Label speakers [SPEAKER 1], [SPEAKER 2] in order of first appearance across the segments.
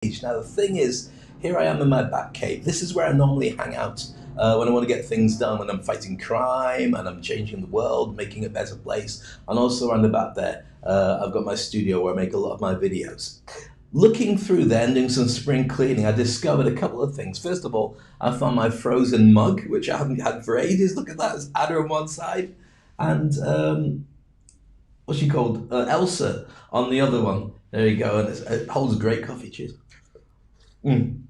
[SPEAKER 1] Now, the thing is, here I am in my Batcave. This is where I normally hang out when I want to get things done, when I'm fighting crime and I'm changing the world, making it a better place. And also around the back there, I've got my studio where I make a lot of my videos. Looking through there and doing some spring cleaning, I discovered a couple of things. First of all, I found my frozen mug, which I haven't had for ages. Look at that, it's Ada on one side. And what's she called? Elsa on the other one. There you go, and it holds great coffee. Cheers. And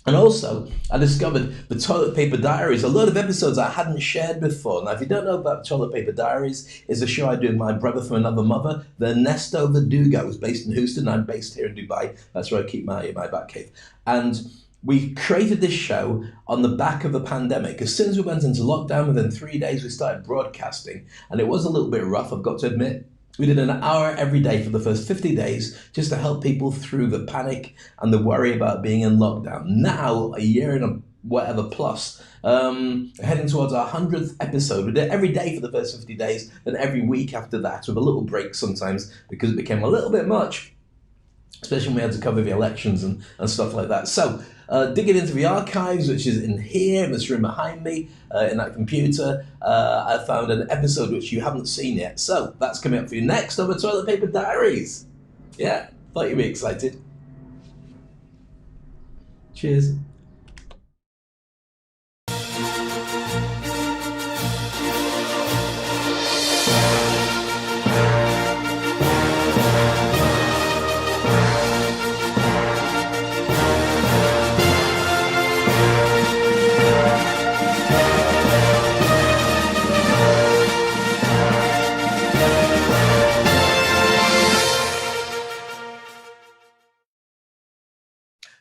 [SPEAKER 1] also, I discovered the Toilet Paper Diaries, a lot of episodes I hadn't shared before. Now, if you don't know about Toilet Paper Diaries, it's a show I do with my brother from another mother, the Ernesto Verdugo, who's based in Houston. I'm based here in Dubai. That's where I keep my Batcave. And we created this show on the back of the pandemic. As soon as we went into lockdown, within 3 days, we started broadcasting. And it was a little bit rough, I've got to admit. We did an hour every day for the first 50 days just to help people through the panic and the worry about being in lockdown. Now, a year and a whatever plus, heading towards our 100th episode. We did it every day for the first 50 days, then every week after that, with a little break sometimes because it became a little bit much, especially when we had to cover the elections and stuff like that. So, digging into the archives, which is in here, in this room behind me, in that computer, I found an episode which you haven't seen yet. So, that's coming up for you next on the Toilet Paper Diaries. Yeah, thought you'd be excited. Cheers.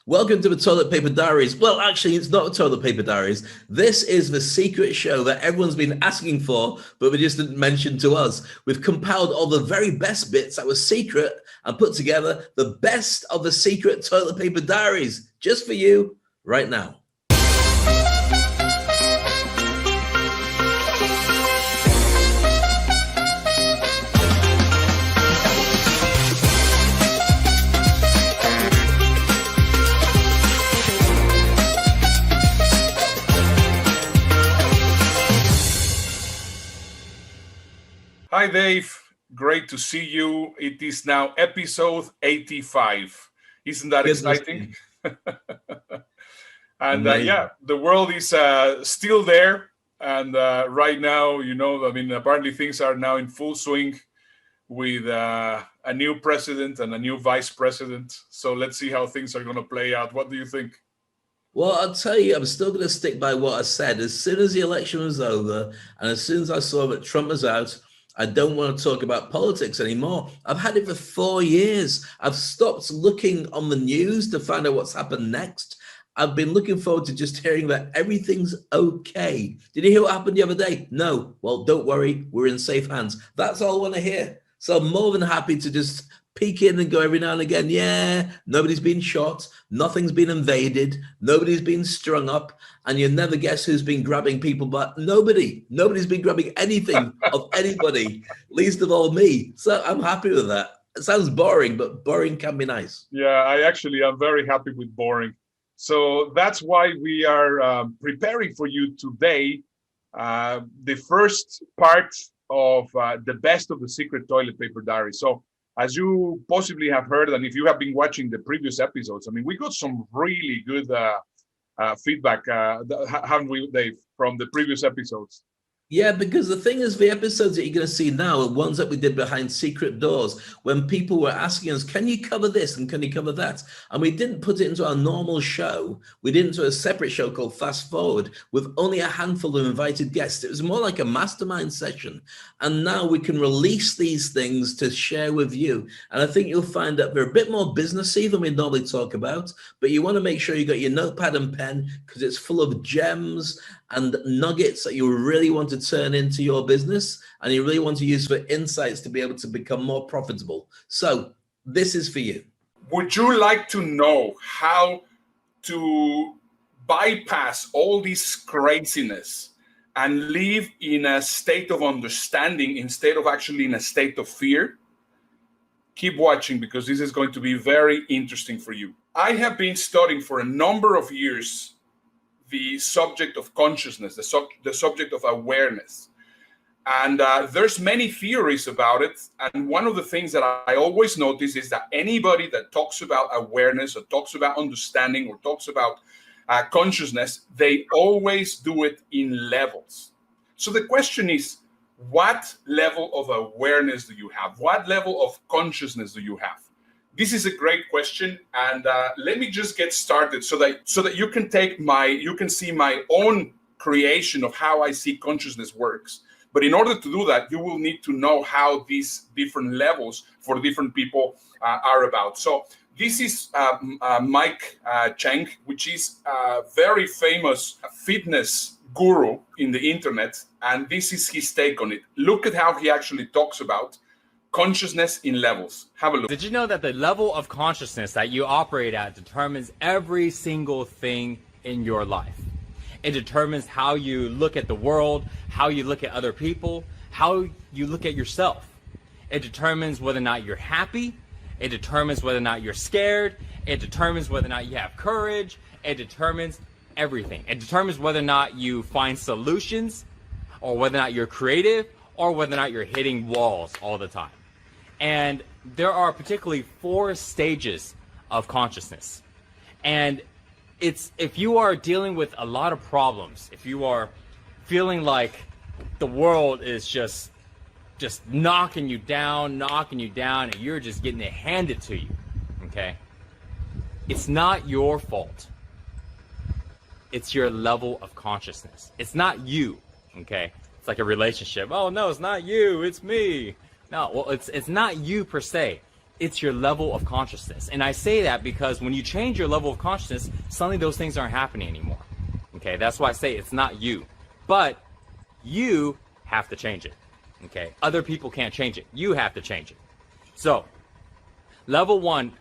[SPEAKER 1] Welcome to the Toilet Paper Diaries. Well, actually, it's not Toilet Paper Diaries. This is the secret show that everyone's been asking for, but they just didn't mention to us. We've compiled all the very best bits that were secret and put together the best of the secret Toilet Paper Diaries, just for you right now.
[SPEAKER 2] Hi, Dave. Great to see you. It is now episode 85. Isn't that exciting? And yeah, the world is still there. And right now, apparently things are now in full swing with a new president and a new vice president. So let's see how things are going to play out. What do you think?
[SPEAKER 1] Well, I'll tell you, I'm still going to stick by what I said. As soon as the election was over and as soon as I saw that Trump was out, I don't want to talk about politics anymore. I've had it for 4 years. I've stopped looking on the news to find out what's happened next. I've been looking forward to just hearing that everything's okay. Did you hear what happened the other day? No. Well, don't worry. We're in safe hands. That's all I want to hear. So I'm more than happy to just peek in and go every now and again, yeah, nobody's been shot, nothing's been invaded, nobody's been strung up, and you never guess who's been grabbing people, but nobody's been grabbing anything of anybody, least of all me. So I'm happy with that. It sounds boring, but boring can be nice.
[SPEAKER 2] Yeah, I'm very happy with boring. So that's why we are preparing for you today the first part of the best of the secret Toilet Paper Diary. So as you possibly have heard, and if you have been watching the previous episodes, we got some really good feedback, haven't we, Dave, from the previous episodes?
[SPEAKER 1] Yeah, because the thing is, the episodes that you're going to see now are ones that we did behind secret doors when people were asking us, can you cover this and can you cover that? And we didn't put it into our normal show. We did it into a separate show called Fast Forward with only a handful of invited guests. It was more like a mastermind session. And now we can release these things to share with you. And I think you'll find that they're a bit more businessy than we normally talk about, but you want to make sure you got your notepad and pen because it's full of gems and nuggets that you really want to turn into your business and you really want to use for insights to be able to become more profitable. So this is for you.
[SPEAKER 2] Would you like to know how to bypass all this craziness and live in a state of understanding instead of actually in a state of fear? Keep watching because this is going to be very interesting for you. I have been studying for a number of years the subject of consciousness, the subject of awareness. And there's many theories about it. And one of the things that I always notice is that anybody that talks about awareness or talks about understanding or talks about consciousness, they always do it in levels. So the question is, what level of awareness do you have? What level of consciousness do you have? This is a great question, and let me just get started so that you can see my own creation of how I see consciousness works. But in order to do that, you will need to know how these different levels for different people are about. So this is Mike Cheng, which is a very famous fitness guru in the internet, and this is his take on it. Look at how he actually talks about consciousness in levels. Have a look.
[SPEAKER 3] Did you know that the level of consciousness that you operate at determines every single thing in your life? It determines how you look at the world, how you look at other people, how you look at yourself. It determines whether or not you're happy. It determines whether or not you're scared. It determines whether or not you have courage. It determines everything. It determines whether or not you find solutions, or whether or not you're creative, or whether or not you're hitting walls all the time. And there are particularly 4 stages of consciousness. And it's, if you are dealing with a lot of problems, if you are feeling like the world is just knocking you down, and you're just getting it handed to you, okay? It's not your fault. It's your level of consciousness. It's not you, okay? It's like a relationship. Oh no, it's not you, it's me. No, well, it's not you per se. It's your level of consciousness. And I say that because when you change your level of consciousness, suddenly those things aren't happening anymore. Okay, that's why I say it's not you. But you have to change it. Okay, other people can't change it. You have to change it. So, level one,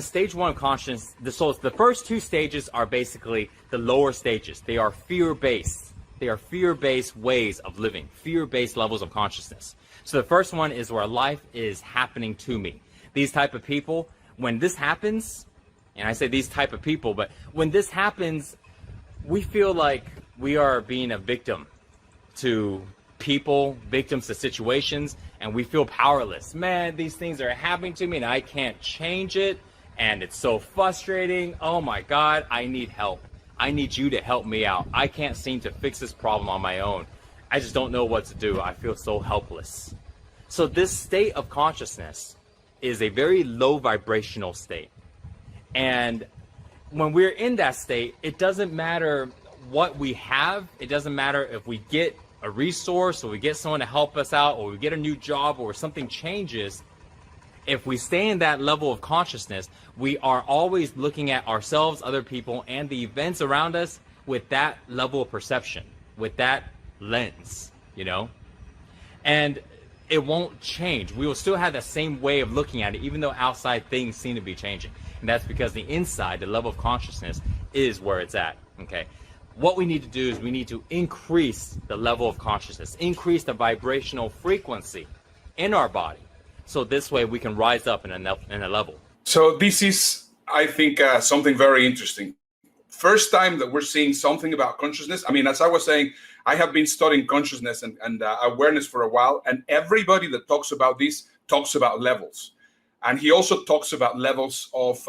[SPEAKER 3] stage 1 of consciousness. So the first 2 stages are basically the lower stages. They are fear-based. They are fear-based ways of living, fear-based levels of consciousness. So the first one is where life is happening to me. These type of people, when this happens, and I say these type of people, but when this happens, we feel like we are being a victim to people, victims to situations, and we feel powerless. Man, these things are happening to me and I can't change it, and it's so frustrating. Oh my God, I need help. I need you to help me out. I can't seem to fix this problem on my own. I just don't know what to do. I feel so helpless. So this state of consciousness is a very low vibrational state. And when we're in that state, it doesn't matter what we have. It doesn't matter if we get a resource, or we get someone to help us out, or we get a new job, or something changes. If we stay in that level of consciousness, we are always looking at ourselves, other people, and the events around us with that level of perception, with that lens, you know? And it won't change. We will still have that same way of looking at it, even though outside things seem to be changing. And that's because the inside, the level of consciousness, is where it's at, okay? What we need to do is we need to increase the level of consciousness, increase the vibrational frequency in our body. So this way we can rise up in a level.
[SPEAKER 2] So this is, I think, something very interesting. First time that we're seeing something about consciousness. I mean, as I was saying, I have been studying consciousness and awareness for a while, and everybody that talks about this talks about levels. And he also talks about levels of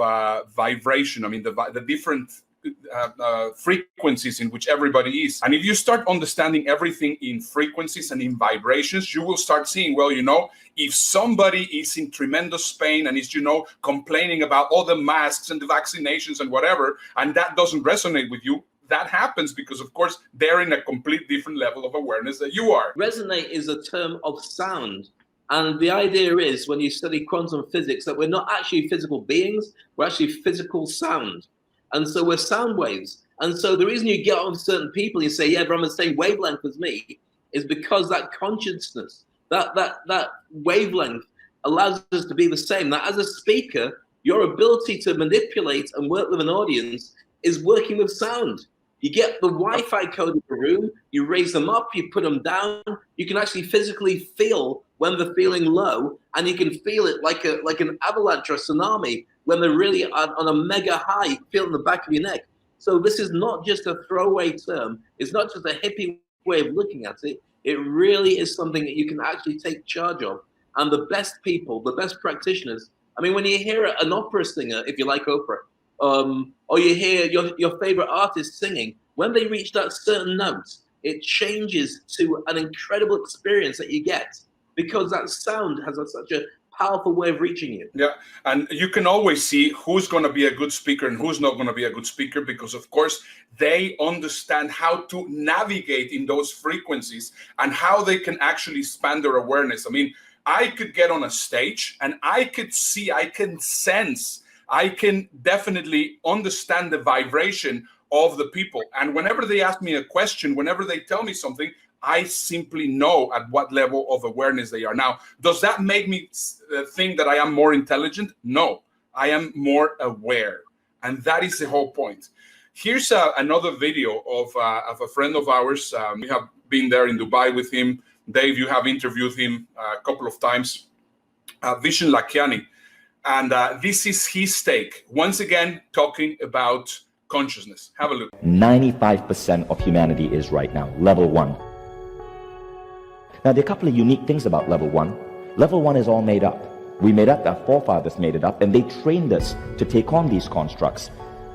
[SPEAKER 2] vibration. I mean, the different frequencies in which everybody is. And if you start understanding everything in frequencies and in vibrations, you will start seeing, well, you know, if somebody is in tremendous pain and is, you know, complaining about all the masks and the vaccinations and whatever, and that doesn't resonate with you, that happens because, of course, they're in a complete different level of awareness that you are.
[SPEAKER 1] Resonate is a term of sound. And the idea is, when you study quantum physics, that we're not actually physical beings, we're actually physical sound. And so we're sound waves. And so the reason you get on certain people and you say, yeah, but I'm on the same wavelength as me, is because that consciousness, that wavelength allows us to be the same. That as a speaker, your ability to manipulate and work with an audience is working with sound. You get the Wi-Fi code in the room, you raise them up, you put them down, you can actually physically feel when they're feeling low, and you can feel it like an avalanche or tsunami when they're really on a mega high, you feel it in the back of your neck. So this is not just a throwaway term, it's not just a hippie way of looking at it, it really is something that you can actually take charge of. And the best people, the best practitioners, I mean, when you hear an opera singer, if you like opera, or you hear your favorite artist singing, when they reach that certain note, it changes to an incredible experience that you get because that sound has such a powerful way of reaching you.
[SPEAKER 2] Yeah, and you can always see who's going to be a good speaker and who's not going to be a good speaker because, of course, they understand how to navigate in those frequencies and how they can actually expand their awareness. I mean, I could get on a stage and I could see, I can sense, I can definitely understand the vibration of the people. And whenever they ask me a question, whenever they tell me something, I simply know at what level of awareness they are. Now, does that make me think that I am more intelligent? No, I am more aware. And that is the whole point. Here's another video of a friend of ours. We have been there in Dubai with him. Dave, you have interviewed him a couple of times. Vishen Lakiani. And this is his take. Once again, talking about consciousness. Have a look.
[SPEAKER 4] 95% of humanity is right now level 1. Now, there are a couple of unique things about level 1. Level 1 is all made up. We made up, our forefathers made it up, and they trained us to take on these constructs.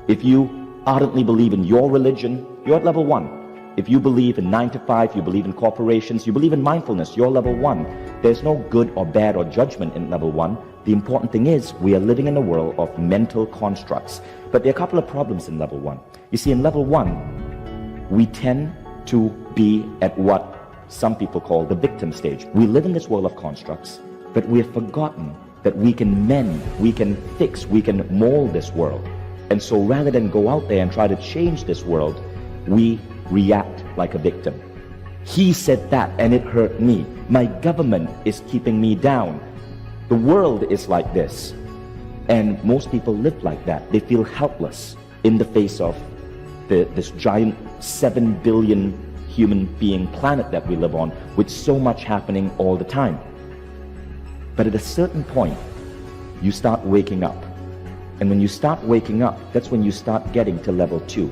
[SPEAKER 4] If you ardently believe in your religion, you're at level 1. If you believe in 9 to 5, you believe in corporations, you believe in mindfulness, you're level 1. There's no good or bad or judgment in level 1. The important thing is we are living in a world of mental constructs. But there are a couple of problems in level 1. You see, in level 1, we tend to be at what some people call the victim stage. We live in this world of constructs, but we have forgotten that we can mend, we can fix, we can mold this world. And so rather than go out there and try to change this world, we react like a victim. He said that and it hurt me. My government is keeping me down. The world is like this. And most people live like that. They feel helpless in the face of this giant 7 billion human being planet that we live on, with so much happening all the time. But at a certain point, you start waking up. And when you start waking up, that's when you start getting to level 2.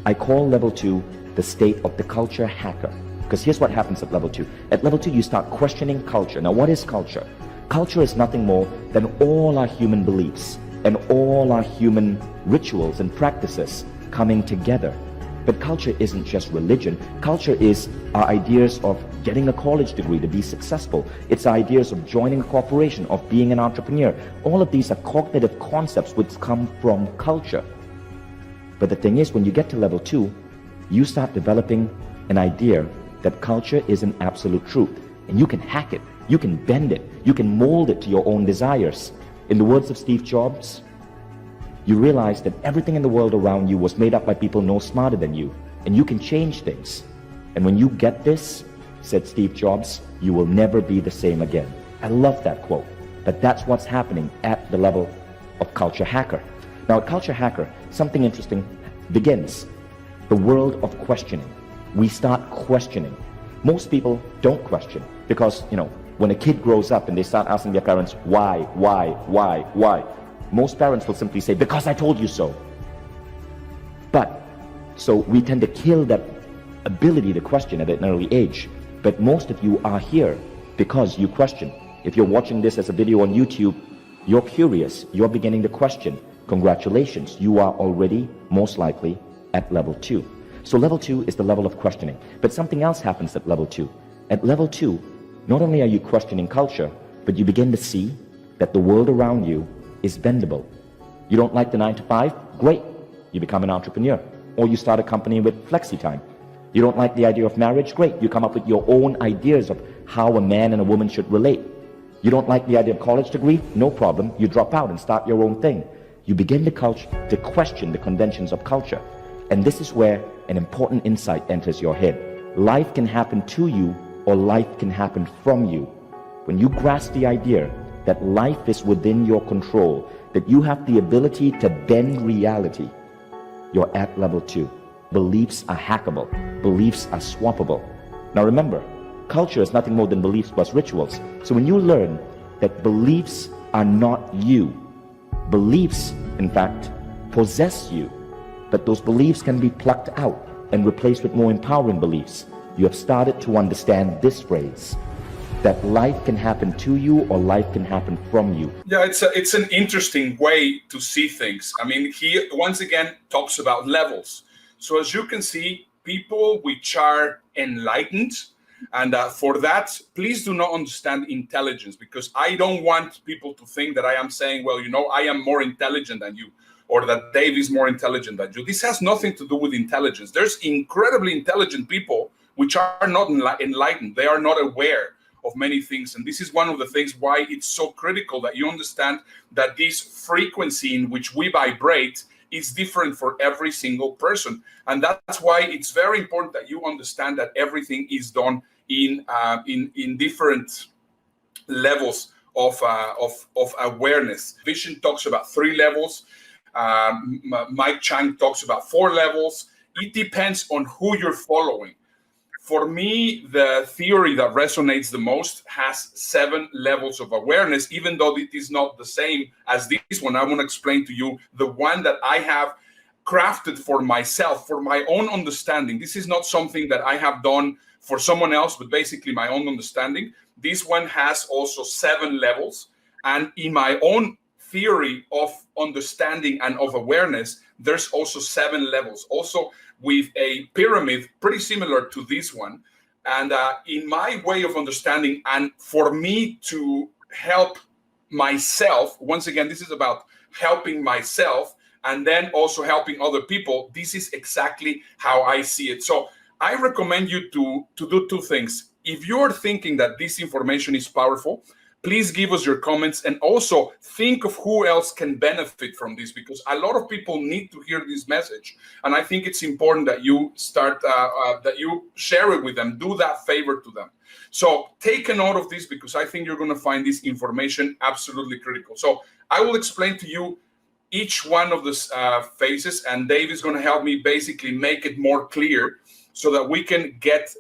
[SPEAKER 4] I call level 2 the state of the culture hacker. Because here's what happens at level 2. At level 2, you start questioning culture. Now, what is culture? Culture is nothing more than all our human beliefs and all our human rituals and practices coming together. But culture isn't just religion. Culture is our ideas of getting a college degree to be successful. It's our ideas of joining a corporation, of being an entrepreneur. All of these are cognitive concepts which come from culture. But the thing is, when you get to level 2, you start developing an idea that culture is an absolute truth. And you can hack it. You can bend it. You can mold it to your own desires. In the words of Steve Jobs, you realize that everything in the world around you was made up by people no smarter than you, and you can change things. And when you get this, said Steve Jobs, you will never be the same again. I love that quote, but that's what's happening at the level of culture hacker. Now at culture hacker, something interesting begins. The world of questioning. We start questioning. Most people don't question because, when a kid grows up and they start asking their parents, why? Most parents will simply say, because I told you so. But, so we tend to kill that ability to question at an early age. But most of you are here because you question. If you're watching this as a video on YouTube, you're curious, you're beginning to question. Congratulations, you are already, most likely, at level 2. So level 2 is the level of questioning. But something else happens at level 2. At level 2, not only are you questioning culture, but you begin to see that the world around you is bendable. You don't like the 9 to 5? Great. You become an entrepreneur. Or you start a company with flexi time. You don't like the idea of marriage? Great. You come up with your own ideas of how a man and a woman should relate. You don't like the idea of college degree? No problem. You drop out and start your own thing. You begin to question the conventions of culture. And this is where an important insight enters your head. Life can happen to you or life can happen from you. When you grasp the idea that life is within your control, that you have the ability to bend reality, you're at level 2. Beliefs are hackable. Beliefs are swappable. Now remember, culture is nothing more than beliefs plus rituals. So when you learn that beliefs are not you, beliefs, in fact, possess you, but those beliefs can be plucked out and replaced with more empowering beliefs, you have started to understand this phrase, that life can happen to you or life can happen from you.
[SPEAKER 2] Yeah, it's an interesting way to see things. I mean, he once again talks about levels. So as you can see, people which are enlightened, and for that, please do not understand intelligence, because I don't want people to think that I am saying, well, you know, I am more intelligent than you, or that Dave is more intelligent than you. This has nothing to do with intelligence. There's incredibly intelligent people which are not enlightened. They are not aware of many things. And this is one of the things why it's so critical that you understand that this frequency in which we vibrate is different for every single person. And that's why it's very important that you understand that everything is done in different levels of awareness. Vision talks about 3 levels. Mike Chang talks about 4 levels. It depends on who you're following. For me, the theory that resonates the most has 7 levels of awareness, even though it is not the same as this one. I want to explain to you the one that I have crafted for myself, for my own understanding. This is not something that I have done for someone else, but basically my own understanding. This one has also 7 levels. And in my own theory of understanding and of awareness, there's also 7 levels, also with a pyramid pretty similar to this one. And in my way of understanding, and for me to help myself, once again, this is about helping myself and then also helping other people. This is exactly how I see it. So I recommend you to do 2 things. If you're thinking that this information is powerful, please give us your comments, and also think of who else can benefit from this, because a lot of people need to hear this message. And I think it's important that you that you share it with them, do that favor to them. So take a note of this, because I think you're going to find this information absolutely critical. So I will explain to you each one of the phases, and Dave is going to help me basically make it more clear so that we can get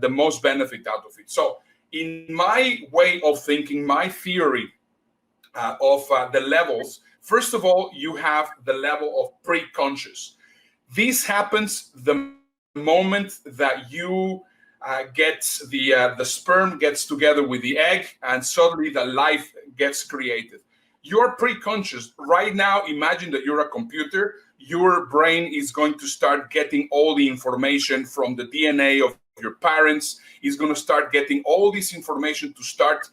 [SPEAKER 2] the most benefit out of it. So in my way of thinking, my theory of the levels, first of all, you have the level of pre-conscious. This happens the moment that you get the sperm gets together with the egg, and suddenly the life gets created. You're pre-conscious. Right now, imagine that you're a computer. Your brain is going to start getting all the information from the DNA of your parents. Is going to start getting all this information to start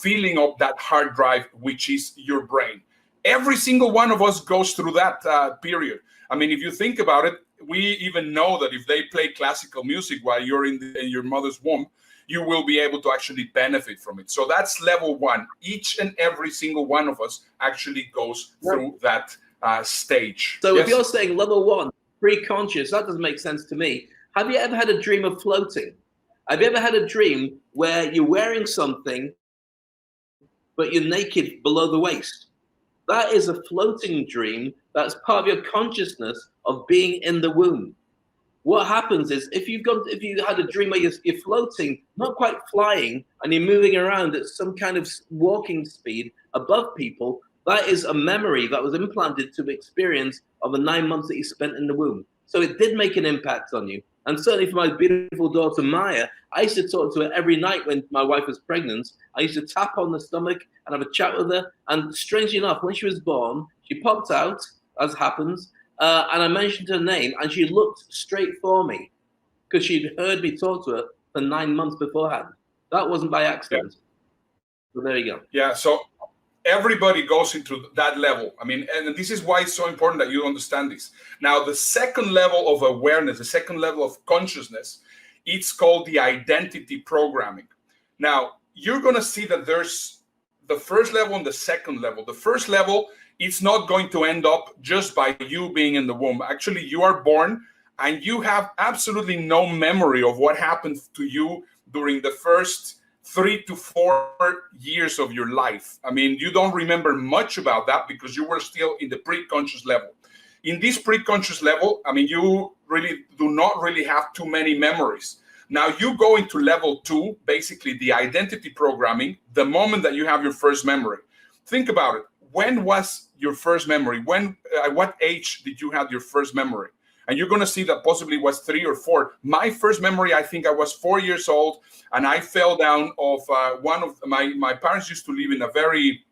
[SPEAKER 2] filling up that hard drive, which is your brain. Every single one of us goes through that period. I mean, if you think about it, we even know that if they play classical music while you're in your mother's womb, you will be able to actually benefit from it. So that's level 1. Each and every single one of us actually goes through that stage.
[SPEAKER 1] So
[SPEAKER 2] Yes?
[SPEAKER 1] if you're saying level 1, pre-conscious, that doesn't make sense to me. Have you ever had a dream of floating? Have you ever had a dream where you're wearing something, but you're naked below the waist? That is a floating dream. That's part of your consciousness of being in the womb. What happens is if you had a dream where you're floating, not quite flying, and you're moving around at some kind of walking speed above people, that is a memory that was implanted to the experience of the 9 months that you spent in the womb. So it did make an impact on you. And certainly for my beautiful daughter, Maya, I used to talk to her every night when my wife was pregnant. I used to tap on the stomach and have a chat with her. And strangely enough, when she was born, she popped out, as happens, and I mentioned her name, and she looked straight for me because she'd heard me talk to her for 9 months beforehand. That wasn't by accident. Yeah. So there you go.
[SPEAKER 2] Yeah, so everybody goes into that level. I mean, and this is why it's so important that you understand this. Now, the second level of awareness, the second level of consciousness, it's called the identity programming. Now, you're going to see that there's the first level and the second level. The first level, it's not going to end up just by you being in the womb. Actually, you are born and you have absolutely no memory of what happened to you during the first 3 to 4 years of your life. I mean, you don't remember much about that because you were still in the pre-conscious level. In this pre-conscious level, I mean, you really do not really have too many memories. Now you go into level 2, basically the identity programming, the moment that you have your first memory. Think about it. When was your first memory? When, at what age did you have your first memory? And you're going to see that possibly was 3 or 4. My first memory, I think I was 4 years old, and I fell down off one of my parents used to live in a very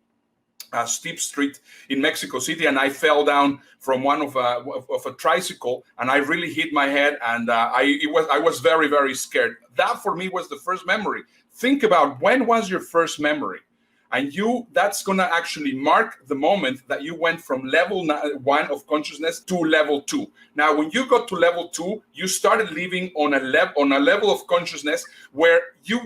[SPEAKER 2] steep street in Mexico City, and I fell down from one of a tricycle, and I really hit my head, and I was very, very scared. That for me was the first memory. Think about, when was your first memory? And that's going to actually mark the moment that you went from level 1 of consciousness to level 2. Now, when you got to level 2, you started living on a level of consciousness where you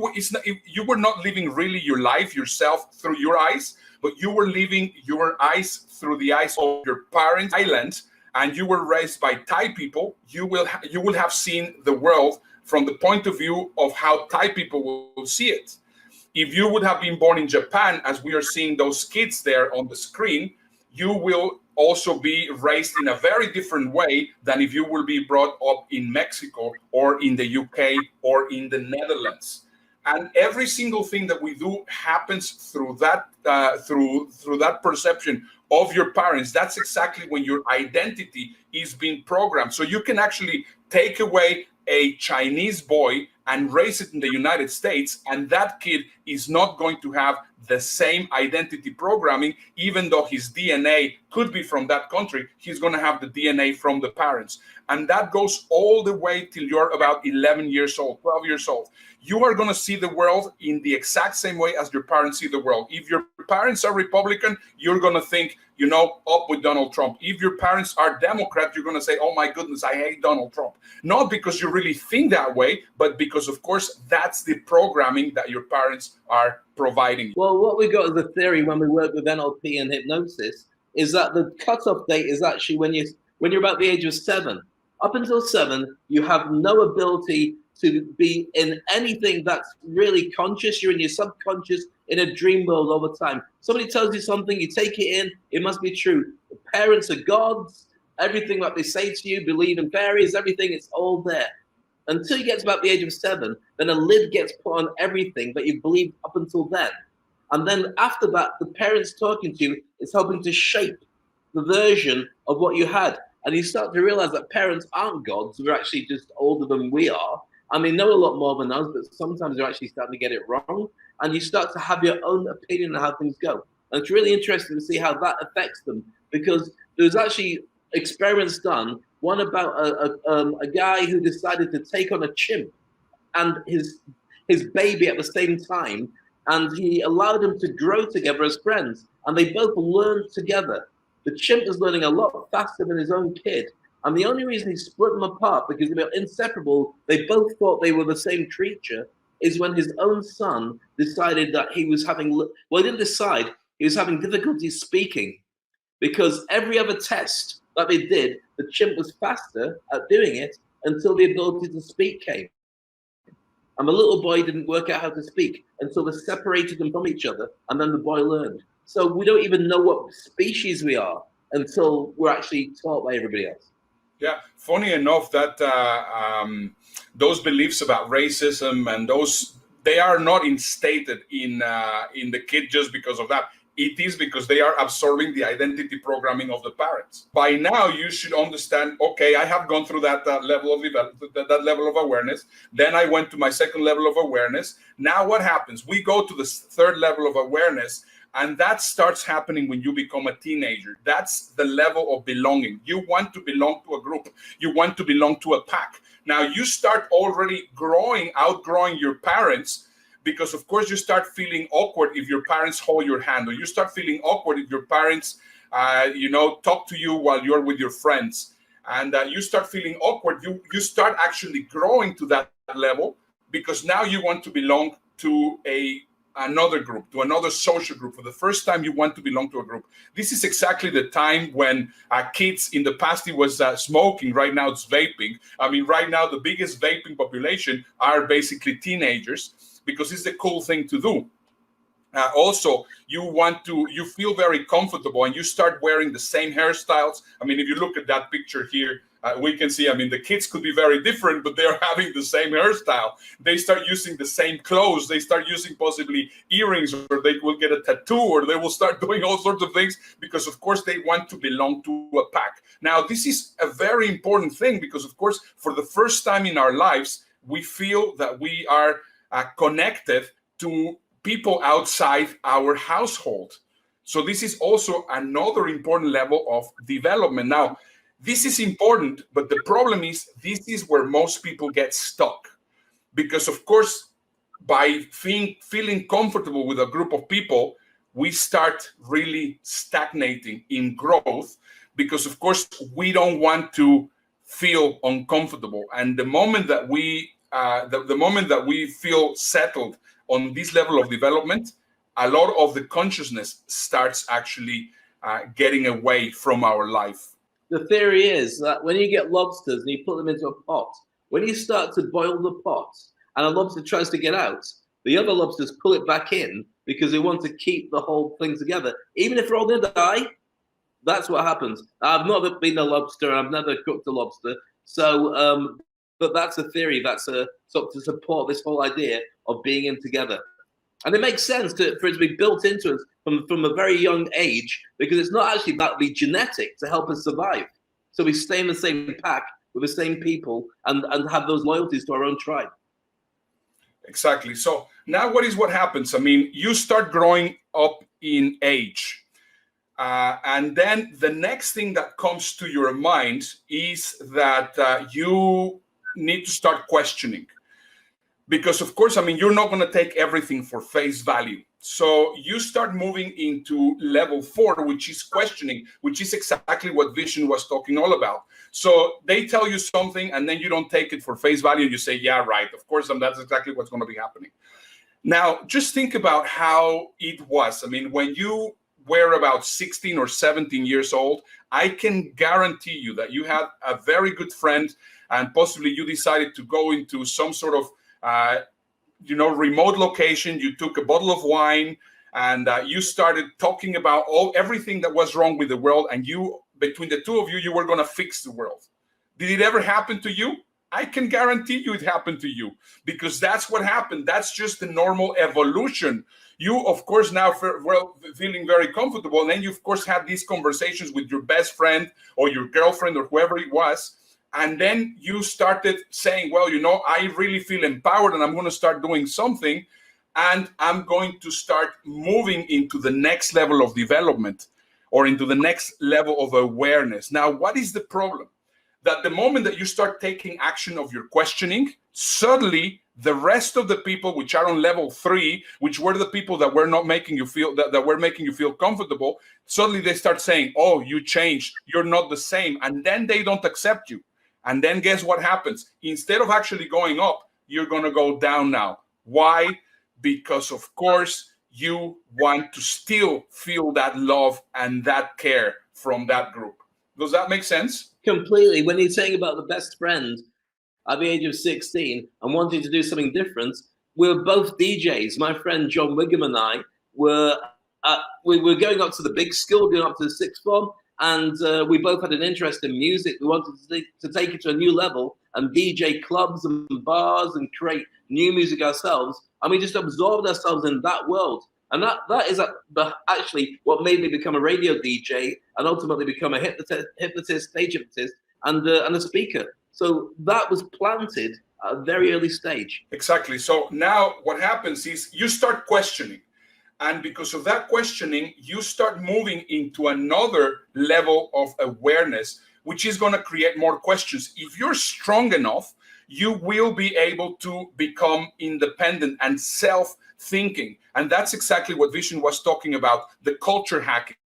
[SPEAKER 2] were not living really your life yourself through your eyes, but you were living your eyes through the eyes of your parents' island, and you were raised by Thai people. You will have seen the world from the point of view of how Thai people will see it. If you would have been born in Japan, as we are seeing those kids there on the screen, you will also be raised in a very different way than if you will be brought up in Mexico or in the UK or in the Netherlands. And every single thing that we do happens through that through that perception of your parents. That's exactly when your identity is being programmed. So you can actually take away a Chinese boy and raise it in the United States, and that kid is not going to have the same identity programming. Even though his DNA could be from that country, he's going to have the DNA from the parents. And that goes all the way till you're about 11 years old, 12 years old. You are going to see the world in the exact same way as your parents see the world. If your parents are Republican, you're going to think, up with Donald Trump. If your parents are Democrat, you're going to say, oh my goodness, I hate Donald Trump. Not because you really think that way, but because, of course, that's the programming that your parents are providing.
[SPEAKER 1] Well, what we got as a theory when we work with NLP and hypnosis is that the cutoff date is actually when you're about the age of 7. Up until 7, you have no ability to be in anything that's really conscious. You're in your subconscious, in a dream world all the time. Somebody tells you something, you take it in, it must be true. The parents are gods, everything that they say to you, believe in fairies, everything, it's all there. Until you get to about the age of 7, then a lid gets put on everything that you've believed up until then. And then after that, the parents talking to you is helping to shape the version of what you had. And you start to realize that parents aren't gods, they're actually just older than we are. And they know a lot more than us, but sometimes they're actually starting to get it wrong. And you start to have your own opinion on how things go. And it's really interesting to see how that affects them, because there's actually experiments done, one about a guy who decided to take on a chimp and his baby at the same time, and he allowed them to grow together as friends, and they both learned together. The chimp is learning a lot faster than his own kid. And the only reason he split them apart, because they were inseparable, they both thought they were the same creature, is when his own son decided that he was having, well, he didn't decide, he was having difficulty speaking. Because every other test that they did, the chimp was faster at doing it until the ability to speak came. And the little boy didn't work out how to speak until they separated them from each other, and then the boy learned. So we don't even know what species we are until we're actually taught by everybody else.
[SPEAKER 2] Yeah, funny enough that those beliefs about racism and they are not instated in the kid just because of that. It is because they are absorbing the identity programming of the parents. By now, you should understand, okay, I have gone through that level of that level of awareness. Then I went to my second level of awareness. Now what happens? We go to the third level of awareness, and that starts happening when you become a teenager. That's the level of belonging. You want to belong to a group. You want to belong to a pack. Now you start already outgrowing your parents, because of course you start feeling awkward if your parents hold your hand, or you start feeling awkward if your parents, talk to you while you're with your friends, and you start feeling awkward. You start actually growing to that level, because now you want to belong to another group, to another social group. For the first time, you want to belong to a group. This is exactly the time when kids, in the past it was smoking, right now it's vaping. I mean, right now the biggest vaping population are basically teenagers, because it's the cool thing to do. Also, you feel very comfortable and you start wearing the same hairstyles. I mean, if you look at that picture here, we can see, I mean, the kids could be very different, but they're having the same hairstyle. They start using the same clothes. They start using possibly earrings, or they will get a tattoo, or they will start doing all sorts of things because, of course, they want to belong to a pack. Now, this is a very important thing because, of course, for the first time in our lives, we feel that we are connected to people outside our household. So this is also another important level of development. Now, this is important, but the problem is this is where most people get stuck. Because, of course, by feeling comfortable with a group of people, we start really stagnating in growth because, of course, we don't want to feel uncomfortable. And the moment that we feel settled on this level of development, a lot of the consciousness starts actually getting away from our life.
[SPEAKER 1] The theory is that when you get lobsters and you put them into a pot, when you start to boil the pot and a lobster tries to get out, the other lobsters pull it back in because they want to keep the whole thing together. Even if they're all going to die, that's what happens. I've never been a lobster. I've never cooked a lobster. So, but that's a theory. That's to support this whole idea of being in together. And it makes sense for it to be built into us from a very young age, because it's not actually about the genetic to help us survive. So we stay in the same pack with the same people and have those loyalties to our own tribe.
[SPEAKER 2] Exactly. So now what happens? I mean, you start growing up in age. And then the next thing that comes to your mind is that you need to start questioning. Because, of course, I mean, you're not going to take everything for face value. So you start moving into level 4, which is questioning, which is exactly what Vision was talking all about. So they tell you something and then you don't take it for face value and you say, yeah, right, of course, and that's exactly what's going to be happening. Now, just think about how it was. I mean, when you were about 16 or 17 years old, I can guarantee you that you had a very good friend and possibly you decided to go into some sort of remote location. You took a bottle of wine and you started talking about everything that was wrong with the world. And between the two of you, you were going to fix the world. Did it ever happen to you? I can guarantee you it happened to you because that's what happened. That's just the normal evolution. You, of course, now feeling very comfortable. And then you, of course, had these conversations with your best friend or your girlfriend or whoever it was. And then you started saying, well, I really feel empowered and I'm going to start doing something. And I'm going to start moving into the next level of development or into the next level of awareness. Now, what is the problem? That the moment that you start taking action of your questioning, suddenly the rest of the people which are on level 3, which were the people that were not making you feel that were making you feel comfortable, suddenly they start saying, oh, you changed, you're not the same. And then they don't accept you. And then guess what happens? Instead of actually going up, you're going to go down now. Why? Because, of course, you want to still feel that love and that care from that group. Does that make sense?
[SPEAKER 1] Completely. When you're saying about the best friend at the age of 16 and wanting to do something different, we were both DJs. My friend John Wiggum and I were going up to the big school, going up to the sixth form, and we both had an interest in music. We wanted to take it to a new level and DJ clubs and bars and create new music ourselves. And we just absorbed ourselves in that world. And that is actually what made me become a radio DJ and ultimately become a hypnotist, stage hypnotist, and a speaker. So that was planted at a very early stage.
[SPEAKER 2] Exactly. So now what happens is you start questioning. And because of that questioning, you start moving into another level of awareness, which is going to create more questions. If you're strong enough, you will be able to become independent and self-thinking. And that's exactly what Vision was talking about, the culture hacking.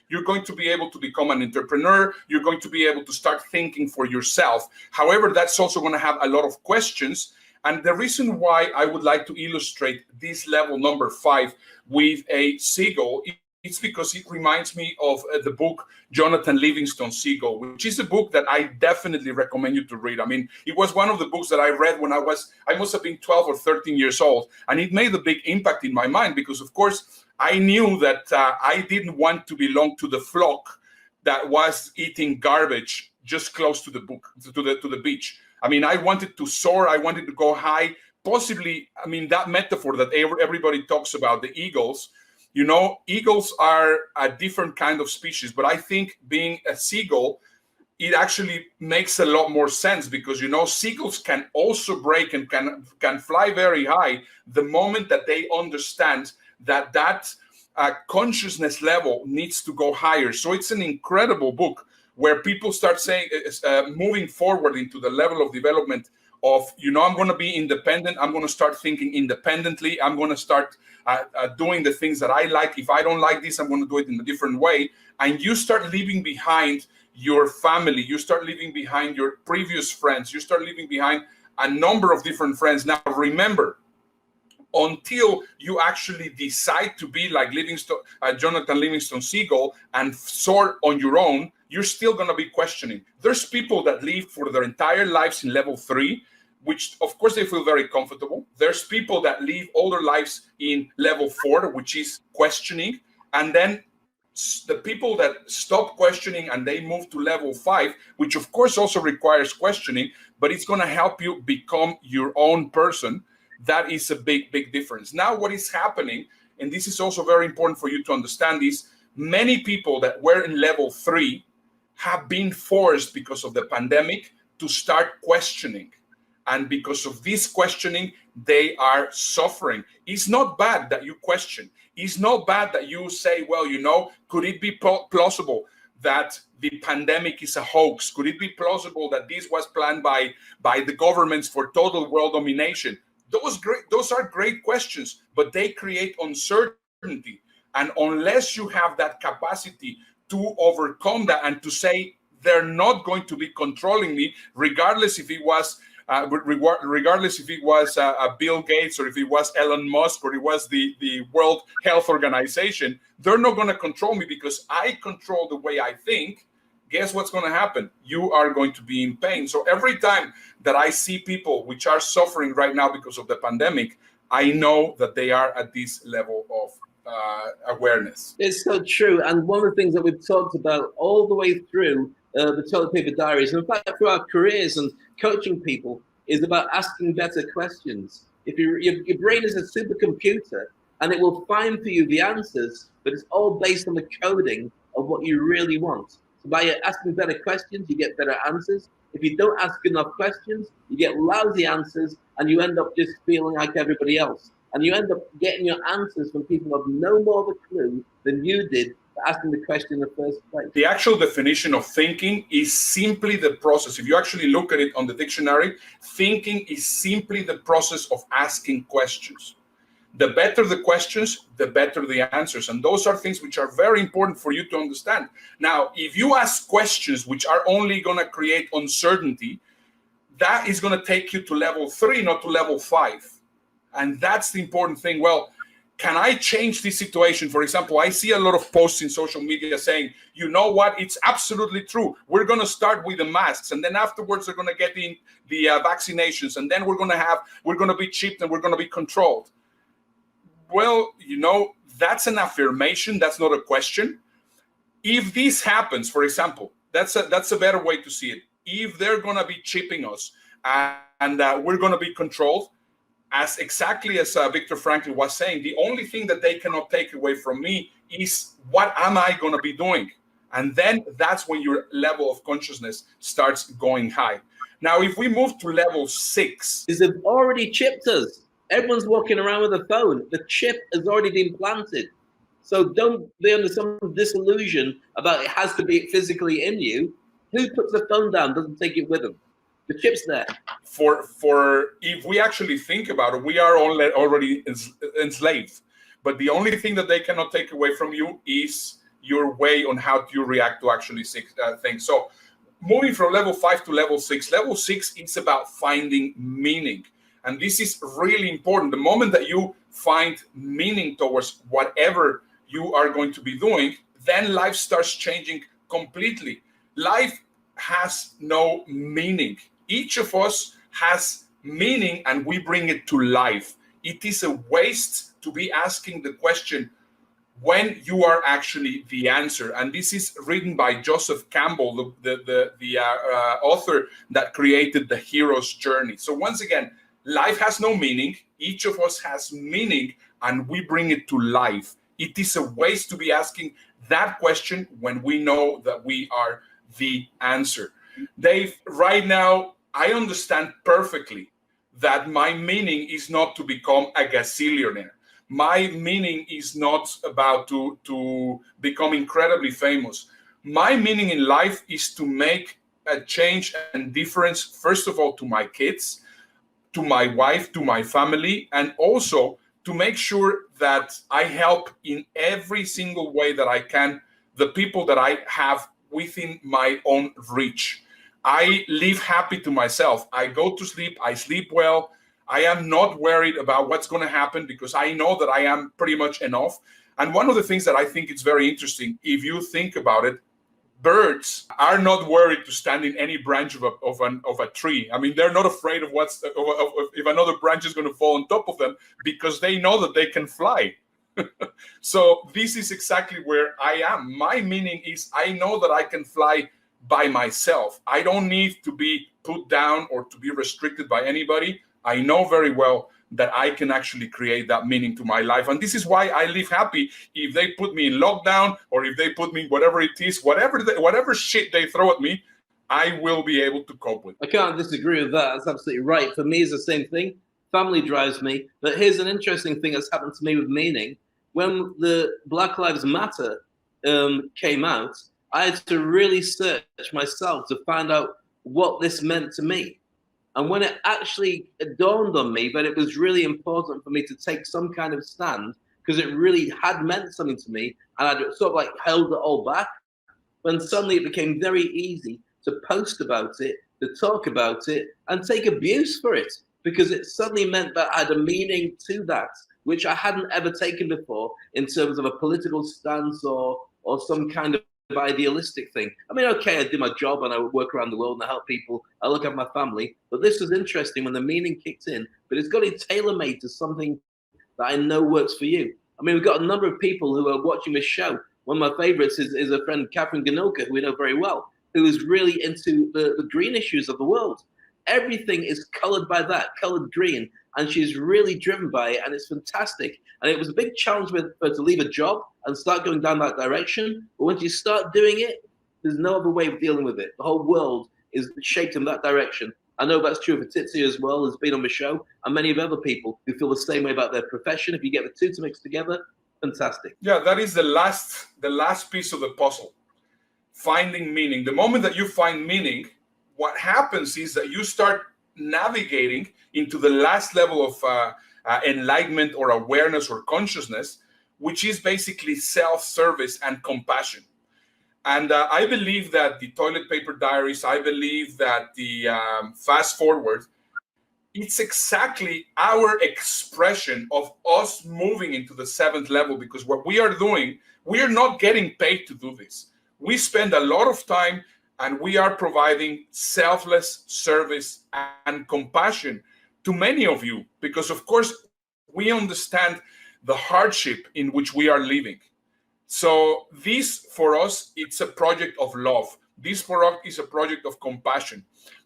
[SPEAKER 2] You're going to be able to become an entrepreneur. You're going to be able to start thinking for yourself. However, that's also going to have a lot of questions. And the reason why I would like to illustrate this level number 5 with a seagull it's because it reminds me of the book Jonathan Livingston Seagull, which is a book that I definitely recommend you to read. I mean, it was one of the books that I read when I must have been 12 or 13 years old. And it made a big impact in my mind because, of course, I knew that I didn't want to belong to the flock that was eating garbage just close to the beach. I mean, I wanted to soar. I wanted to go high. Possibly, I mean, that metaphor that everybody talks about, the eagles, you know, eagles are a different kind of species, but I think being a seagull, it actually makes a lot more sense because, you know, seagulls can also break and can fly very high the moment that they understand that consciousness level needs to go higher. So it's an incredible book where people start saying, moving forward into the level of development of, you know, I'm going to be independent. I'm going to start thinking independently. I'm going to start doing the things that I like. If I don't like this, I'm going to do it in a different way. And you start leaving behind your family. You start leaving behind your previous friends. You start leaving behind a number of different friends. Now, remember, until you actually decide to be like Jonathan Livingston Seagull and soar on your own, you're still going to be questioning. There's people that live for their entire lives in level 3, which of course they feel very comfortable. There's people that live all their lives in level 4, which is questioning. And then the people that stop questioning and they move to level 5, which of course also requires questioning, but it's going to help you become your own person. That is a big, big difference. Now, what is happening, and this is also very important for you to understand, is many people that were in level 3 have been forced because of the pandemic to start questioning. And because of this questioning, they are suffering. It's not bad that you question. It's not bad that you say, well, you know, could it be plausible that the pandemic is a hoax? Could it be plausible that this was planned by the governments for total world domination? Those are great questions, but they create uncertainty. And unless you have that capacity to overcome that and to say they're not going to be controlling me, regardless if it was Bill Gates or if it was Elon Musk or it was the World Health Organization, they're not going to control me because I control the way I think. Guess what's going to happen? You are going to be in pain. So every time that I see people which are suffering right now because of the pandemic, I know that they are at this level of awareness.
[SPEAKER 1] It's so true. And one of the things that we've talked about all the way through the Toilet Paper Diaries, and in fact through our careers and coaching people, is about asking better questions. If your brain is a supercomputer and it will find for you the answers, but it's all based on the coding of what you really want. So by asking better questions, you get better answers. If you don't ask enough questions, you get lousy answers, and you end up just feeling like everybody else. And you end up getting your answers from people who have no more of a clue than you did for asking the question in the first place.
[SPEAKER 2] The actual definition of thinking is simply the process. If you actually look at it on the dictionary, thinking is simply the process of asking questions. The better the questions, the better the answers. And those are things which are very important for you to understand. Now, if you ask questions which are only going to create uncertainty, that is going to take you to level 3, not to level 5. And that's the important thing. Well, can I change this situation? For example, I see a lot of posts in social media saying, you know what, it's absolutely true. We're going to start with the masks, and then afterwards they're going to get in the vaccinations, and then we're going to be chipped and we're going to be controlled. Well, you know, that's an affirmation. That's not a question. If this happens, for example, that's a better way to see it. If they're going to be chipping us and we're going to be controlled, as exactly as Viktor Frankl was saying, the only thing that they cannot take away from me is what am I going to be doing? And then that's when your level of consciousness starts going high. Now, if we move to level 6.
[SPEAKER 1] Is they've already chipped us. Everyone's walking around with a phone. The chip has already been planted. So don't be under some disillusion about it has to be physically in you. Who puts the phone down doesn't take it with them. The chip's there.
[SPEAKER 2] For if we actually think about it, we are already enslaved. But the only thing that they cannot take away from you is your way on how you react to actually things. So moving from level 5 to level 6. Level 6 is about finding meaning. And this is really important. The moment that you find meaning towards whatever you are going to be doing, then life starts changing completely. Life has no meaning. Each of us has meaning and we bring it to life. It is a waste to be asking the question when you are actually the answer. And this is written by Joseph Campbell, the author that created The Hero's Journey. So once again, life has no meaning. Each of us has meaning and we bring it to life. It is a waste to be asking that question when we know that we are the answer. Dave, right now, I understand perfectly that my meaning is not to become a gazillionaire. My meaning is not about to become incredibly famous. My meaning in life is to make a change and difference, first of all, to my kids, to my wife, to my family, and also to make sure that I help in every single way that I can the people that I have within my own reach. I live happy to myself. I go to sleep, I sleep well. I am not worried about what's going to happen because I know that I am pretty much enough. And one of the things that I think is very interesting, if you think about it, birds are not worried to stand in any branch of a tree. I mean, they're not afraid of if another branch is going to fall on top of them because they know that they can fly. So this is exactly where I am. My meaning is I know that I can fly by myself. I don't need to be put down or to be restricted by anybody. I know very well that I can actually create that meaning to my life. And this is why I live happy. If they put me in lockdown or if they put me whatever it is, whatever shit they throw at me, I will be able to cope with.
[SPEAKER 5] I can't disagree with that. That's absolutely right. For me, it's the same thing. Family drives me. But here's an interesting thing that's happened to me with meaning. When the Black Lives Matter came out, I had to really search myself to find out what this meant to me. And when it actually dawned on me that it was really important for me to take some kind of stand, because it really had meant something to me, and I'd sort of like held it all back, when suddenly it became very easy to post about it, to talk about it, and take abuse for it, because it suddenly meant that I had a meaning to that, which I hadn't ever taken before in terms of a political stance or some kind of idealistic thing. I mean, okay, I do my job and I work around the world and I help people. I look after my family. But this was interesting when the meaning kicked in. But it's got to be tailor-made to something that I know works for you. I mean, we've got a number of people who are watching this show. One of my favorites is a friend, Catherine Ganilka, who we know very well, who is really into the green issues of the world. Everything is colored by that, colored green. And she's really driven by it, and it's fantastic. And it was a big challenge for her to leave a job and start going down that direction. But once you start doing it, there's no other way of dealing with it. The whole world is shaped in that direction. I know that's true for Tizia as well, who's been on the show, and many of other people who feel the same way about their profession. If you get the two to mix together, fantastic.
[SPEAKER 2] Yeah, that is the last piece of the puzzle. Finding meaning. The moment that you find meaning, what happens is that you start navigating into the last level of enlightenment or awareness or consciousness, which is basically self-service and compassion. And I believe that the Toilet Paper Diaries, I believe that the Fast Forward, it's exactly our expression of us moving into the seventh level, because what we are doing, we are not getting paid to do this. We spend a lot of time and we are providing selfless service and compassion to many of you, because of course we understand the hardship in which we are living. So this for us, it's a project of love. This for us is a project of compassion.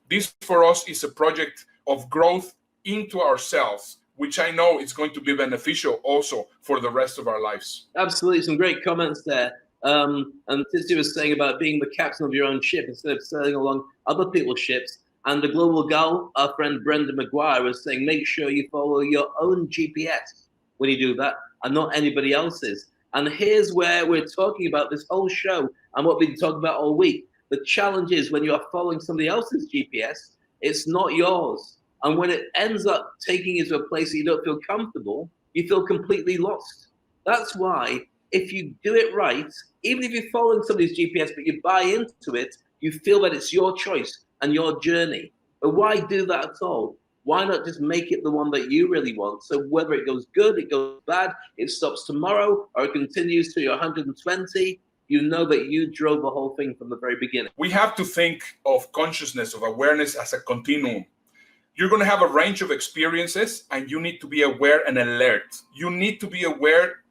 [SPEAKER 2] This for us is a project of growth into ourselves, which I know is going to be beneficial also for the rest of our lives.
[SPEAKER 5] Absolutely, some great comments there. And Tizia was saying about being the captain of your own ship instead of sailing along other people's ships. And the Global Gal, our friend Brenda McGuire, was saying, make sure you follow your own GPS when you do that and not anybody else's. And here's where we're talking about this whole show and what we've been talking about all week. The challenge is when you are following somebody else's GPS, it's not yours. And when it ends up taking you to a place that you don't feel comfortable, you feel completely lost. That's why if you do it right, even if you're following somebody's GPS, but you buy into it, you feel that it's your choice and your journey. But why do that at all? Why not just make it the one that you really want? So whether it goes good, it goes bad, it stops tomorrow, or it continues to your 120, you know that you drove the whole thing from the very beginning.
[SPEAKER 2] We have to think of consciousness, of awareness as a continuum. You're going to have a range of experiences, and you need to be aware and alert. You need to be aware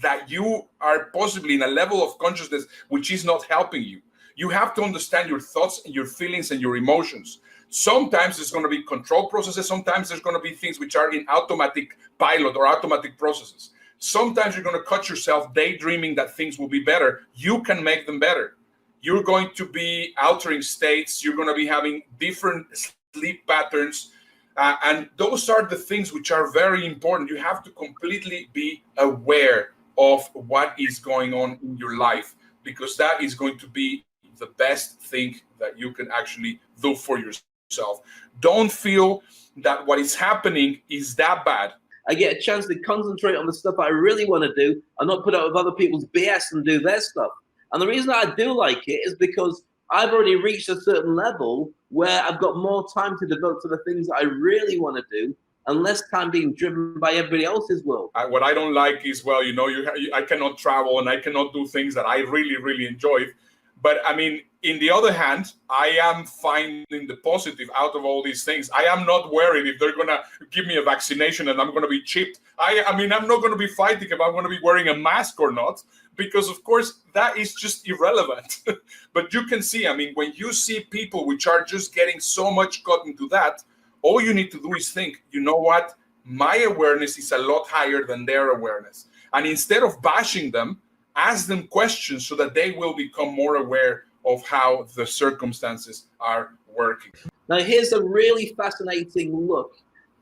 [SPEAKER 2] that you are possibly in a level of consciousness which is not helping you. You have to understand your thoughts and your feelings and your emotions. Sometimes there's going to be control processes. Sometimes there's going to be things which are in automatic pilot or automatic processes. Sometimes you're going to cut yourself daydreaming that things will be better. You can make them better. You're going to be altering states. You're going to be having different sleep patterns. And those are the things which are very important. You have to completely be aware of what is going on in your life, because that is going to be the best thing that you can actually do for yourself. Don't feel that what is happening is that bad.
[SPEAKER 5] I get a chance to concentrate on the stuff I really want to do and not put up with other people's BS and do their stuff. And the reason I do like it is because I've already reached a certain level where I've got more time to devote to the things I really want to do and less time being driven by everybody else's world.
[SPEAKER 2] What I don't like is, well, I cannot travel and I cannot do things that I really, really enjoy. But I mean, in the other hand, I am finding the positive out of all these things. I am not worried if they're going to give me a vaccination and I'm going to be chipped. I mean, I'm not going to be fighting if I'm going to be wearing a mask or not, because of course that is just irrelevant. But you can see, I mean, when you see people which are just getting so much caught into that, all you need to do is think, you know what? My awareness is a lot higher than their awareness. And instead of bashing them, ask them questions so that they will become more aware of how the circumstances are working.
[SPEAKER 5] Now, here's a really fascinating look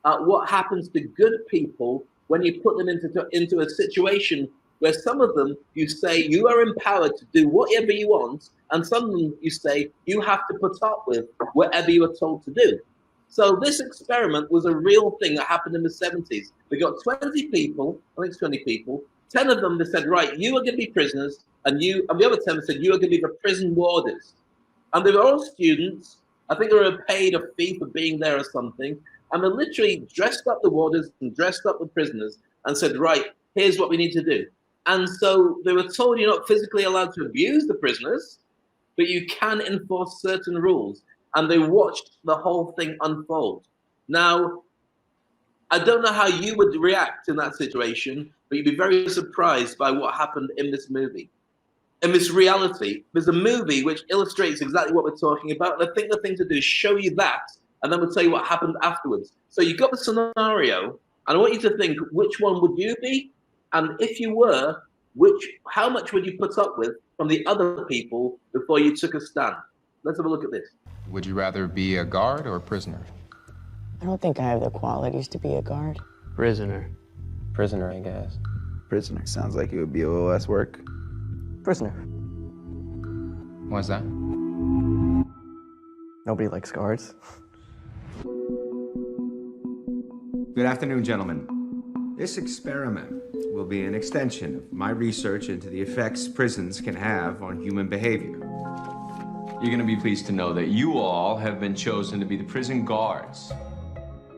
[SPEAKER 5] at what happens to good people when you put them into a situation where some of them you say you are empowered to do whatever you want, and some of them you say you have to put up with whatever you are told to do. So this experiment was a real thing that happened in the 70s. We got 20 people, I think it's 20 people, 10 of them, they said, right, you are going to be prisoners, and the other 10 said, you are going to be the prison warders. And they were all students. I think they were paid a fee for being there or something. And they literally dressed up the warders and dressed up the prisoners and said, right, here's what we need to do. And so they were told you're not physically allowed to abuse the prisoners, but you can enforce certain rules. And they watched the whole thing unfold. Now, I don't know how you would react in that situation, but you'd be very surprised by what happened in this movie. In this reality, there's a movie which illustrates exactly what we're talking about. And I think the thing to do is show you that, and then we'll tell you what happened afterwards. So you've got the scenario, and I want you to think, which one would you be? And if you were, how much would you put up with from the other people before you took a stand? Let's have a look at this.
[SPEAKER 6] Would you rather be a guard or a prisoner?
[SPEAKER 7] I don't think I have the qualities to be a guard.
[SPEAKER 8] Prisoner.
[SPEAKER 6] Prisoner, I guess.
[SPEAKER 8] Prisoner. Sounds like it would be a little less work.
[SPEAKER 7] Prisoner.
[SPEAKER 6] Why's that?
[SPEAKER 8] Nobody likes guards.
[SPEAKER 9] Good afternoon, gentlemen. This experiment will be an extension of my research into the effects prisons can have on human behavior.
[SPEAKER 10] You're going to be pleased to know that you all have been chosen to be the prison guards.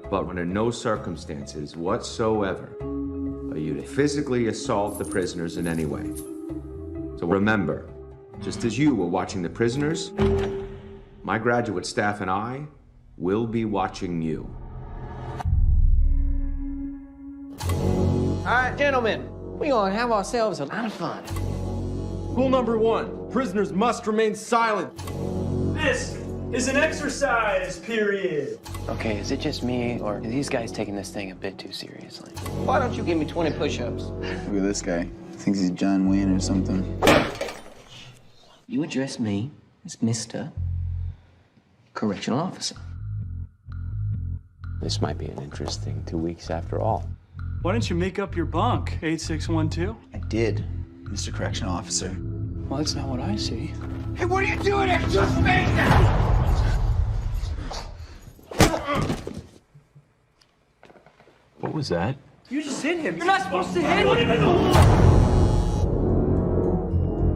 [SPEAKER 9] But under no circumstances whatsoever are you to physically assault the prisoners in any way. So remember, just as you were watching the prisoners, my graduate staff and I will be watching you.
[SPEAKER 11] All right, gentlemen, we're gonna have ourselves a lot of fun.
[SPEAKER 12] Rule number 1, prisoners must remain silent.
[SPEAKER 13] This is an exercise period.
[SPEAKER 8] Okay, is it just me, or are these guys taking this thing a bit too seriously?
[SPEAKER 11] Why don't you give me 20 push-ups?
[SPEAKER 14] Look at this guy. Thinks he's John Wayne or something.
[SPEAKER 8] You address me as Mr. Correctional Officer.
[SPEAKER 15] This might be an interesting 2 weeks after all.
[SPEAKER 13] Why don't you make up your bunk, 8612?
[SPEAKER 14] I did, Mr. Correctional Officer.
[SPEAKER 8] Well, that's not what I see.
[SPEAKER 11] Hey, what are you doing? It's just me now!
[SPEAKER 15] What was that?
[SPEAKER 13] You just hit him. You're not supposed to hit him.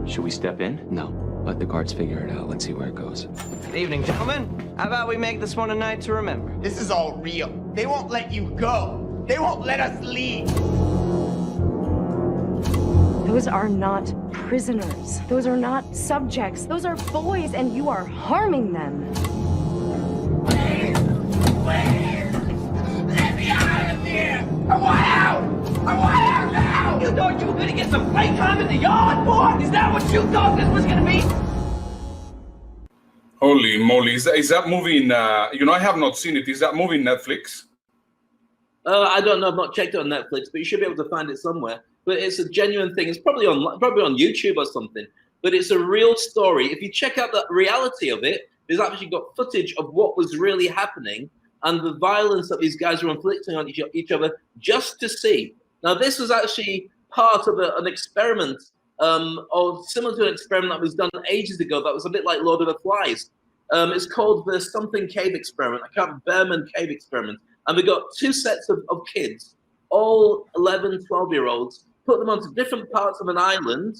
[SPEAKER 15] Should we step in?
[SPEAKER 8] No, let the guards figure it out. Let's see where it goes.
[SPEAKER 11] Good evening, gentlemen. How about we make this one a night to remember?
[SPEAKER 16] This is all real. They won't let you go. They won't let us leave.
[SPEAKER 17] Those are not prisoners. Those are not subjects. Those are boys, and you are harming them.
[SPEAKER 16] Please! Let me out of here! I want out! I want out now! You thought you were gonna get some playtime in the yard, boy? Is that what you thought this was gonna be?
[SPEAKER 2] Holy moly! Is that movie in? I have not seen it. Is that movie in Netflix?
[SPEAKER 5] I don't know. I've not checked it on Netflix, but you should be able to find it somewhere. But it's a genuine thing. It's probably on YouTube or something. But it's a real story. If you check out the reality of it, there's actually got footage of what was really happening and the violence that these guys were inflicting on each other just to see. Now, this was actually part of an experiment, or similar to an experiment that was done ages ago. That was a bit like Lord of the Flies. It's called the something cave experiment. I can't Berman cave experiment. And we got two sets of kids, all 11, 12-year-olds, put them onto different parts of an island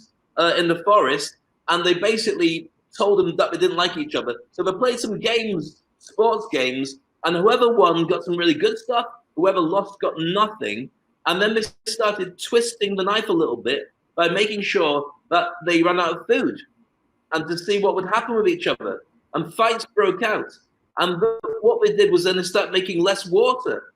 [SPEAKER 5] in the forest, and they basically told them that they didn't like each other. So they played some games, sports games, and whoever won got some really good stuff, whoever lost got nothing. And then they started twisting the knife a little bit by making sure that they ran out of food and to see what would happen with each other. And fights broke out. And what they did was then they started making less water.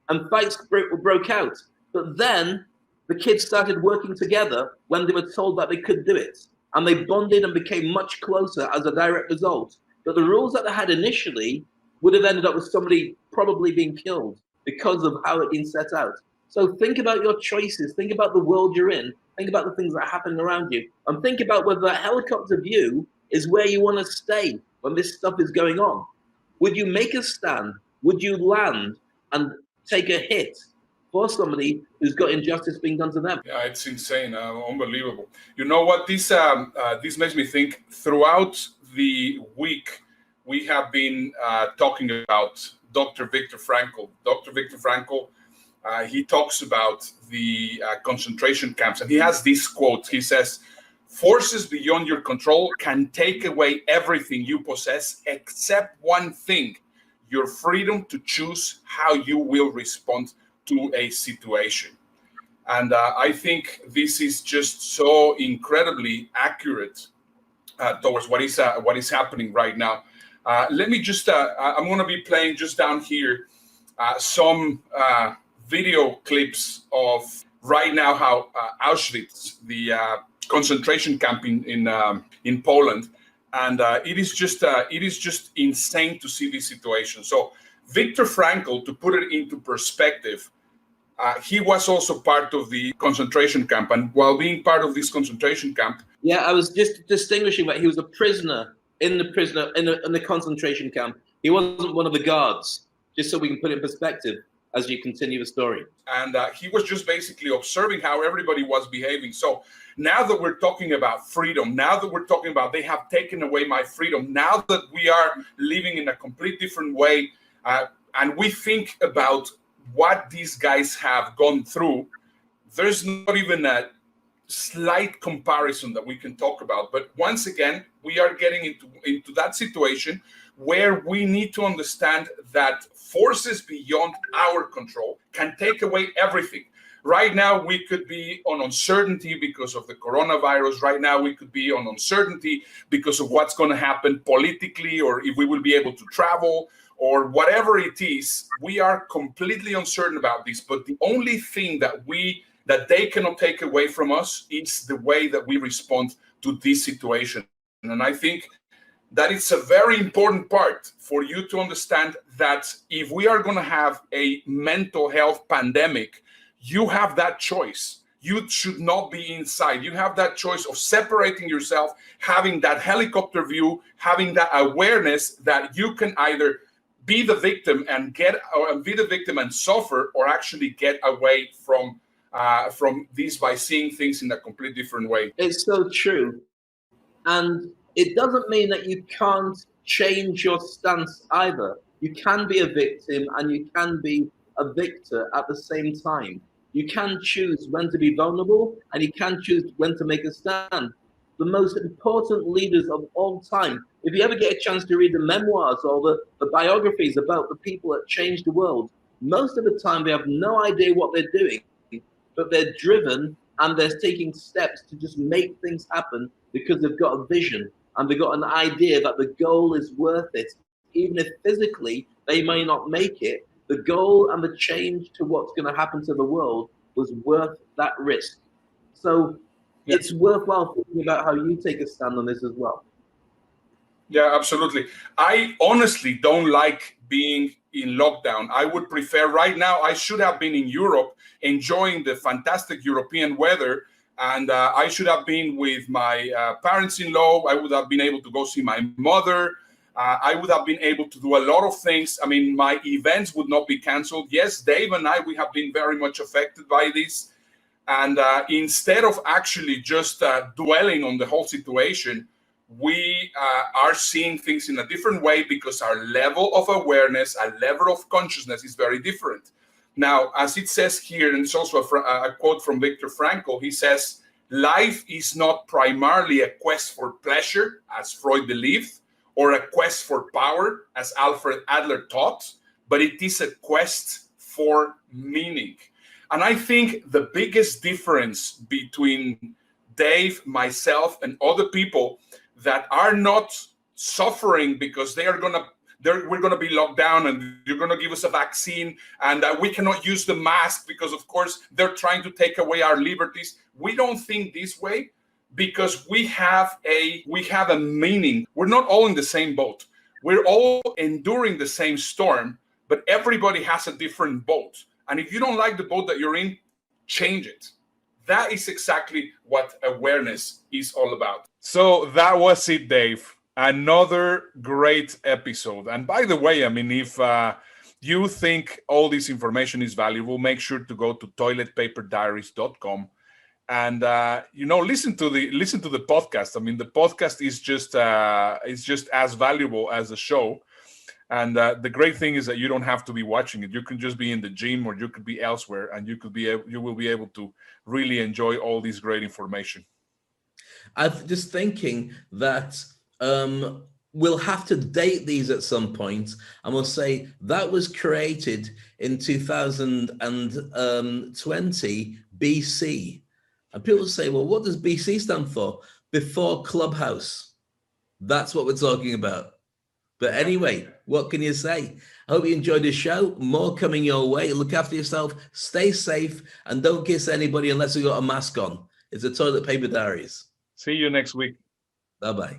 [SPEAKER 5] And fights broke out. But then the kids started working together when they were told that they could do it. And they bonded and became much closer as a direct result. But the rules that they had initially would have ended up with somebody probably being killed because of how it had been set out. So think about your choices. Think about the world you're in. Think about the things that are happening around you. And think about whether that helicopter view is where you want to stay when this stuff is going on. Would you make a stand? Would you land and take a hit for somebody who's got injustice being done to them?
[SPEAKER 2] Yeah, it's insane, unbelievable. You know what? This makes me think. Throughout the week, we have been talking about Dr. Viktor Frankl. Dr. Viktor Frankl, he talks about the concentration camps, and he has this quote. He says, "Forces beyond your control can take away everything you possess except one thing, your freedom to choose how you will respond to a situation." And I think this is just so incredibly accurate towards what is happening right now. Let me just, I'm going to be playing just down here some video clips of right now how Auschwitz, the concentration camp in Poland, and it is just insane to see this situation. So Viktor Frankl, to put it into perspective, he was also part of the concentration camp, and while being part of this concentration camp,
[SPEAKER 5] yeah, I was just distinguishing that he was a prisoner in the concentration camp. He wasn't one of the guards. Just so we can put it in perspective as you continue the story.
[SPEAKER 2] And he was just basically observing how everybody was behaving. So now that we're talking about freedom, now that we're talking about they have taken away my freedom, now that we are living in a complete different way, and we think about what these guys have gone through, there's not even a slight comparison that we can talk about. But once again, we are getting into that situation where we need to understand that forces beyond our control can take away everything. Right now, we could be on uncertainty because of the coronavirus. Right now, we could be on uncertainty because of what's going to happen politically, or if we will be able to travel, or whatever it is. We are completely uncertain about this. But the only thing that they cannot take away from us is the way that we respond to this situation. And I think that it's a very important part for you to understand that if we are going to have a mental health pandemic, you have that choice. You should not be inside. You have that choice of separating yourself, having that helicopter view, having that awareness that you can either be the victim and suffer, or actually get away from this by seeing things in a completely different way.
[SPEAKER 5] It's so true. And it doesn't mean that you can't change your stance either. You can be a victim and you can be a victor at the same time. You can choose when to be vulnerable and you can choose when to make a stand. the most important leaders of all time. If you ever get a chance to read the memoirs or the biographies about the people that changed the world, most of the time they have no idea what they're doing, but they're driven and they're taking steps to just make things happen because they've got a vision and they've got an idea that the goal is worth it. Even if physically they may not make it, the goal and the change to what's going to happen to the world was worth that risk. So it's worthwhile thinking about how you take a stand on this as well.
[SPEAKER 2] Yeah, absolutely. I honestly don't like being in lockdown. I would prefer right now, I should have been in Europe enjoying the fantastic European weather. And I should have been with my parents-in-law. I would have been able to go see my mother. I would have been able to do a lot of things. I mean, my events would not be canceled. Yes, Dave and I, we have been very much affected by this. And instead of actually just dwelling on the whole situation, we are seeing things in a different way because our level of awareness, our level of consciousness is very different. Now, as it says here, and it's also a quote from Viktor Frankl, he says, life is not primarily a quest for pleasure, as Freud believed, or a quest for power, as Alfred Adler taught, but it is a quest for meaning. And I think the biggest difference between Dave, myself, and other people that are not suffering because we're going to be locked down and you're going to give us a vaccine and we cannot use the mask because, of course, they're trying to take away our liberties. We don't think this way because we have a meaning. We're not all in the same boat. We're all enduring the same storm, but everybody has a different boat. And if you don't like the boat that you're in, change it. That is exactly what awareness is all about. So that was it, Dave. Another great episode. And by the way, I mean, if you think all this information is valuable, make sure to go to toiletpaperdiaries.com and listen to the podcast. I mean, the podcast is just as valuable as the show. And the great thing is that you don't have to be watching it. You can just be in the gym or you could be elsewhere, and you will be able to really enjoy all this great information.
[SPEAKER 1] I'm just thinking that we'll have to date these at some point, and we'll say that was created in 2020 BC. And people say, well, what does BC stand for? Before Clubhouse. That's what we're talking about. But anyway, what can you say? I hope you enjoyed the show. More coming your way. Look after yourself. Stay safe. And don't kiss anybody unless you've got a mask on. It's the Toilet Paper Diaries.
[SPEAKER 2] See you next week.
[SPEAKER 1] Bye-bye.